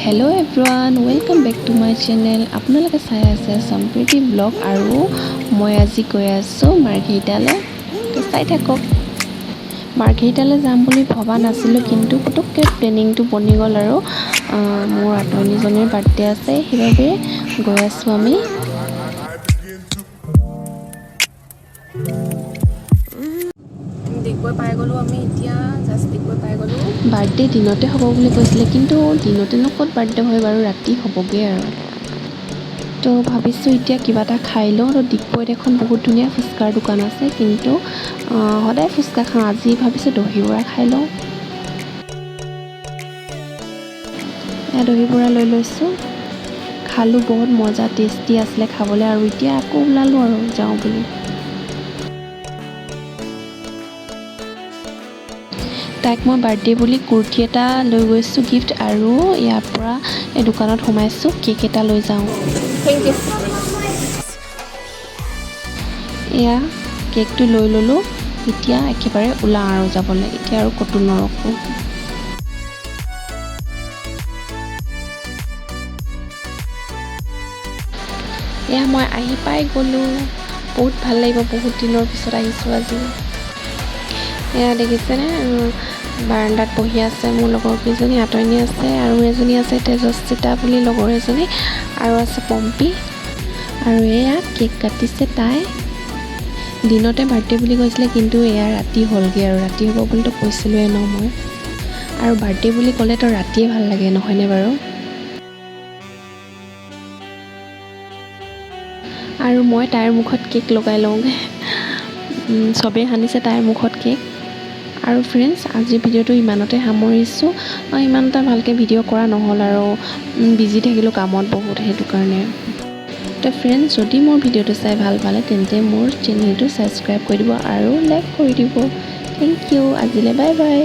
Hello everyone, welcome back to my channel. আপোনালোকে চাই আছে সম্প্ৰীতি ব্লগ আৰু মই আজি গৈ আছো মাৰ্ঘেৰিটালে। তো চাই থাকক। মাৰ্ঘেৰিটালে যাম বুলি ভবা নাছিলো কিন্তু পটককে প্লেনিংটো বনি গল আৰু মোৰ আতনিজনীৰ বাৰ্থডে আছে সেইবাবে গৈ আছো আমি। দেখবই পাই গলো আমি এতিয়া জাস্ট দেখবই পাই গলো। বাৰ্থডে দিনতে হ'ব বুলি কৈছিলে কিন্তু দিনতে নকত বাৰ্থডে হয় বাৰু ৰাতি হ'বগে আৰু। তো ভাবিছো এতিয়া কিবা এটা খাই লওঁ। তো ডিগবৈত এখন বহুত ধুনীয়া ফুচকাৰ দোকান আছে কিন্তু সদায় ফুচকা খাওঁ, আজি ভাবিছো দহি বৰা খাই লওঁ। দহি বৰা লৈ লৈছো, খালো, বহুত মজা টেষ্টি আছিলে খাবলৈ আৰু এতিয়া আকৌ ওলালো আৰু যাওঁ বুলি। তাইক মই বাৰ্থডে বুলি কুৰ্তি এটা লৈ গৈছোঁ গিফ্ট আৰু ইয়াৰ পৰা এই দোকানত সোমাইছোঁ কেক এটা লৈ যাওঁ। Thank you. এয়া কেকটো লৈ ল'লোঁ, এতিয়া একেবাৰে ওলাওঁ আৰু যাবলৈ, এতিয়া আৰু ক'তো নৰখোঁ। এয়া মই আহি পাই গ'লোঁ, বহুত ভাল লাগিব, বহুত দিনৰ পিছত আহিছোঁ আজি। এয়া দেখিছেনে বাৰান্দাত বহি আছে মোৰ লগৰ কেইজনী, আতনি আছে আৰু এজনী আছে তেজস্বিতা বুলি লগৰ এজনী আৰু আছে পম্পী আৰু এয়া কেক কাটিছে তাই। দিনতে বাৰ্থডে বুলি কৈছিলে কিন্তু এয়া ৰাতি হ'লগৈ আৰু ৰাতি হ'ব বুলিতো কৈছিলোঁৱে ন মই, আৰু বাৰ্থডে বুলি ক'লেতো ৰাতিয়ে ভাল লাগে নহয়নে বাৰু। আৰু মই তাইৰ মুখত কেক লগাই লওঁগৈ, চবেই সানিছে তাইৰ মুখত কেক। আৰু ফ্ৰেণ্ডছ আজিৰ ভিডিঅ'টো ইমানতে সামৰিছোঁ। ইমান এটা ভালকৈ ভিডিঅ' কৰা নহ'ল আৰু বিজি থাকিলোঁ কামত বহুত, সেইটো কাৰণে। তো ফ্ৰেণ্ডছ যদি মোৰ ভিডিঅ'টো চাই ভাল পালে তেন্তে মোৰ চেনেলটো ছাবস্ক্ৰাইব কৰি দিব আৰু লাইক কৰি দিব। থেংক ইউ, আজিলৈ বাই বাই।